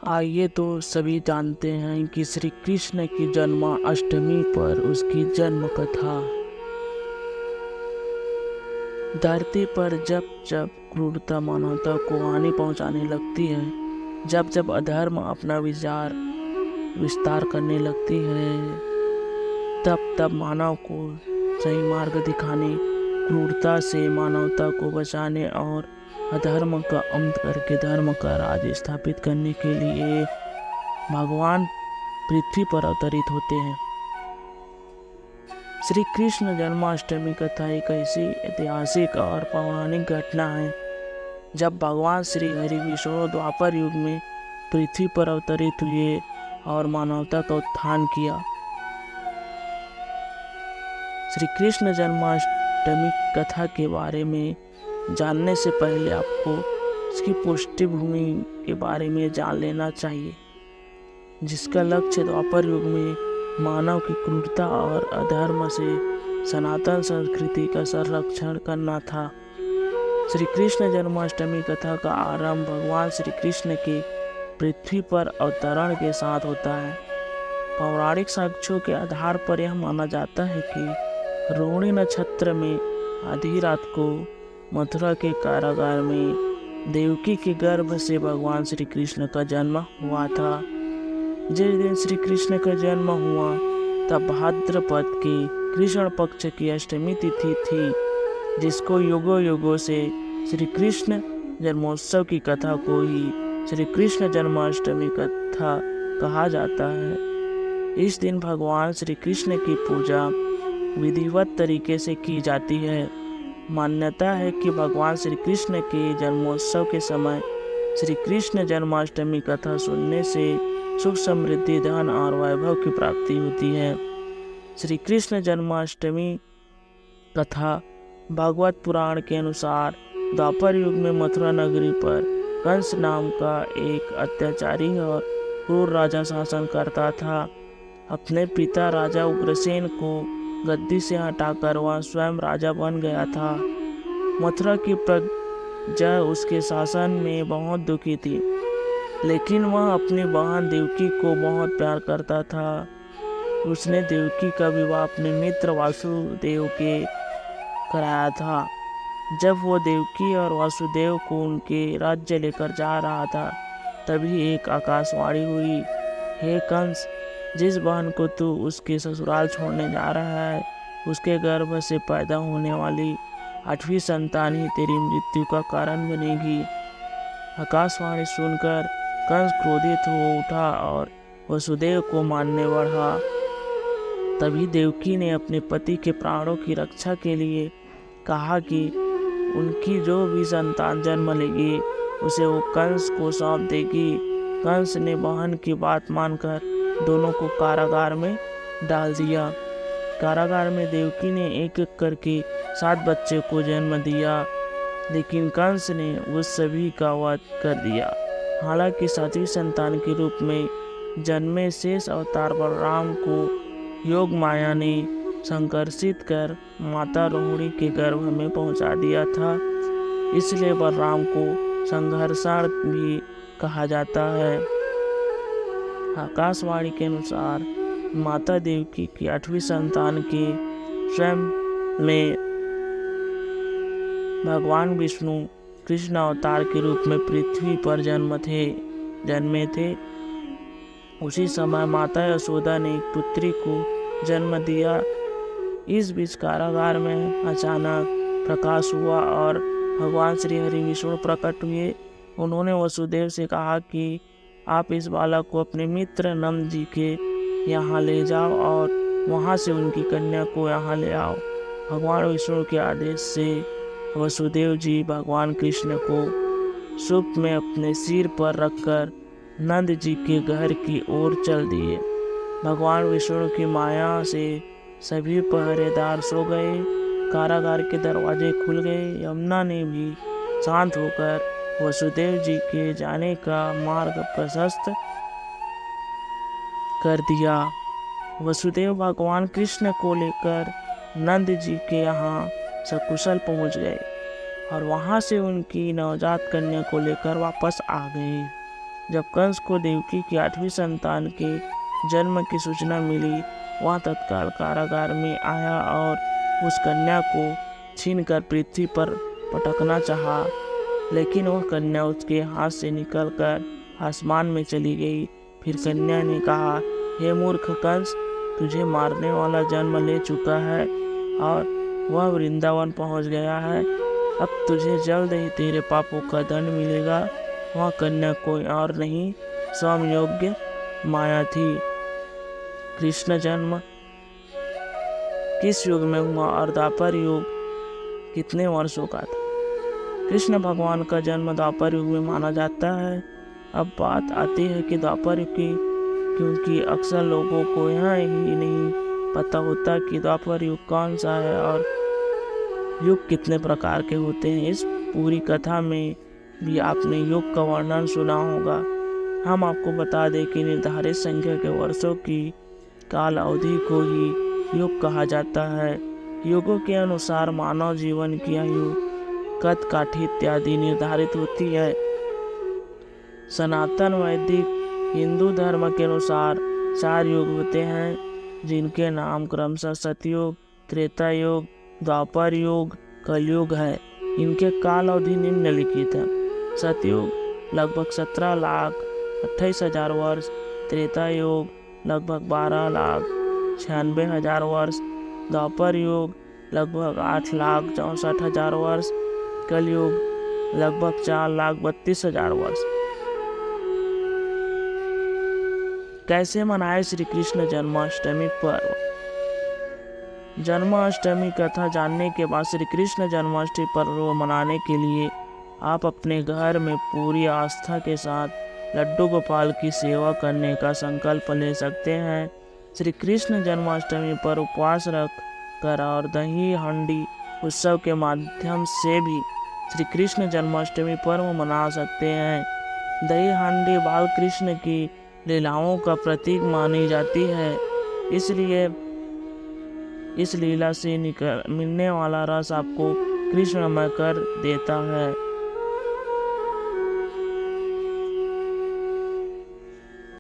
आइए तो सभी जानते हैं कि श्री कृष्ण की जन्माष्टमी पर उसकी जन्म कथा। धरती पर जब जब क्रूरता मानवता को हानि पहुंचाने लगती है, जब जब अधर्म अपना विस्तार करने लगती है, तब तब मानव को सही मार्ग दिखाने, क्रूरता से मानवता को बचाने और अधर्म का अंत करके धर्म का राज स्थापित करने के लिए भगवान पृथ्वी पर अवतरित होते हैं। श्री कृष्ण जन्माष्टमी कथा एक ऐसी ऐतिहासिक और पौराणिक घटना है जब भगवान श्री हरि विष्णु द्वापर युग में पृथ्वी पर अवतरित हुए और मानवता का उत्थान किया। श्री कृष्ण जन्माष्टमी कथा के बारे में जानने से पहले आपको इसकी पृष्ठभूमि के बारे में जान लेना चाहिए, जिसका लक्ष्य द्वापर युग में मानव की क्रूरता और अधर्म से सनातन संस्कृति का संरक्षण करना था। श्री कृष्ण जन्माष्टमी कथा का आरंभ भगवान श्री कृष्ण के पृथ्वी पर अवतरण के साथ होता है। पौराणिक साक्ष्यों के आधार पर यह माना जाता है कि रोहिणी नक्षत्र में आधी रात को मथुरा के कारागार में देवकी के गर्भ से भगवान श्री कृष्ण का जन्म हुआ था। जिस दिन श्री कृष्ण का जन्म हुआ तब भाद्रपद की कृष्ण पक्ष की अष्टमी तिथि थी, जिसको युगों युगों से श्री कृष्ण जन्मोत्सव की कथा को ही श्री कृष्ण जन्माष्टमी कथा कहा जाता है। इस दिन भगवान श्री कृष्ण की पूजा विधिवत तरीके से की जाती है। मान्यता है कि भगवान श्री कृष्ण के जन्मोत्सव के समय श्री कृष्ण जन्माष्टमी कथा सुनने से सुख समृद्धि धन और वैभव की प्राप्ति होती है। श्री कृष्ण जन्माष्टमी कथा भागवत पुराण के अनुसार द्वापर युग में मथुरा नगरी पर कंस नाम का एक अत्याचारी और क्रूर राजा शासन करता था। अपने पिता राजा उग्रसेन को गद्दी से हटाकर वह स्वयं राजा बन गया था। मथुरा की प्रजा उसके शासन में बहुत दुखी थी, लेकिन वह अपनी बहन देवकी को बहुत प्यार करता था। उसने देवकी का विवाह अपने मित्र वासुदेव के कराया था। जब वो देवकी और वासुदेव को उनके राज्य लेकर जा रहा था, तभी एक आकाशवाणी हुई, हे कंस, जिस बहन को तू उसके ससुराल छोड़ने जा रहा है, उसके गर्भ से पैदा होने वाली 8वीं संतान ही तेरी मृत्यु का कारण बनेगी। आकाशवाणी सुनकर कंस क्रोधित हो उठा और वसुदेव को मारने बढ़ा। तभी देवकी ने अपने पति के प्राणों की रक्षा के लिए कहा कि उनकी जो भी संतान जन्म लेगी उसे वो कंस को सौंप देगी। कंस ने बहन की बात मानकर दोनों को कारागार में डाल दिया। कारागार में देवकी ने एक एक करके 7 बच्चे को जन्म दिया, लेकिन कंस ने उस सभी का वध कर दिया। हालांकि 7वीं संतान के रूप में जन्मे शेष अवतार बलराम को योग माया ने संकर्षित कर माता रोहिणी के गर्भ में पहुंचा दिया था, इसलिए बलराम को संघर्षण भी कहा जाता है। आकाशवाणी के अनुसार माता देवकी की 8वीं संतान के स्वयं में भगवान विष्णु कृष्ण अवतार के रूप में पृथ्वी पर जन्मे थे। उसी समय माता यशोदा ने एक पुत्री को जन्म दिया। इस बीच कारागार में अचानक प्रकाश हुआ और भगवान श्री हरि विष्णु प्रकट हुए। उन्होंने वसुदेव से कहा कि आप इस बालक को अपने मित्र नंद जी के यहाँ ले जाओ और वहाँ से उनकी कन्या को यहाँ ले आओ। भगवान विष्णु के आदेश से वसुदेव जी भगवान कृष्ण को सूप में अपने सिर पर रखकर नंद जी के घर की ओर चल दिए। भगवान विष्णु की माया से सभी पहरेदार सो गए, कारागार के दरवाजे खुल गए। यमुना ने भी शांत होकर वसुदेव जी के जाने का मार्ग प्रशस्त कर दिया। वसुदेव भगवान कृष्ण को लेकर नंद जी के यहाँ सकुशल पहुँच गए और वहाँ से उनकी नवजात कन्या को लेकर वापस आ गए। जब कंस को देवकी की 8वीं संतान के जन्म की सूचना मिली, वह तत्काल कारागार में आया और उस कन्या को छीनकर पृथ्वी पर पटकना चाहा, लेकिन वह कन्या उसके हाथ से निकलकर आसमान में चली गई। फिर कन्या ने कहा, हे मूर्ख कंस, तुझे मारने वाला जन्म ले चुका है और वह वृंदावन पहुंच गया है। अब तुझे जल्द ही तेरे पापों का दंड मिलेगा। वह कन्या कोई और नहीं, स्वयं योग्य माया थी। कृष्ण जन्म किस युग में हुआ और द्वापर युग कितने वर्षों का था? कृष्ण भगवान का जन्म द्वापर युग में माना जाता है। अब बात आती है कि द्वापर युग की, क्योंकि अक्सर लोगों को यह ही नहीं पता होता कि द्वापर युग कौन सा है और युग कितने प्रकार के होते हैं। इस पूरी कथा में भी आपने युग का वर्णन सुना होगा। हम आपको बता दें कि निर्धारित संख्या के वर्षों की काल अवधि को ही युग कहा जाता है। युगों के अनुसार मानव जीवन की आयु, कद काठी इत्यादि निर्धारित होती है। सनातन वैदिक हिंदू धर्म के अनुसार 4 युग होते हैं, जिनके नाम क्रमशः सतयुग, त्रेता युग, द्वापर युग, कलयुग है। इनके काल अवधि निम्नलिखित है। सतयुग लगभग 17,28,000 वर्ष, त्रेता युग लगभग 12,96,000 वर्ष, द्वापर युग लगभग 8,64,000 वर्ष, कलयुग लगभग 4,32,000 वर्ष। कैसे मनाए श्री कृष्ण जन्माष्टमी पर्व? जन्माष्टमी कथा जानने के बाद श्री कृष्ण जन्माष्टमी पर्व मनाने के लिए आप अपने घर में पूरी आस्था के साथ लड्डू गोपाल की सेवा करने का संकल्प ले सकते हैं। श्री कृष्ण जन्माष्टमी पर उपवास रख कर और दही हांडी उत्सव के माध्यम से भी श्री कृष्ण जन्माष्टमी पर्व मना सकते हैं। दही हांडी बाल कृष्ण की लीलाओं का प्रतीक मानी जाती है, इसलिए इस लीला से मिलने वाला रस आपको कृष्णमय कर देता है।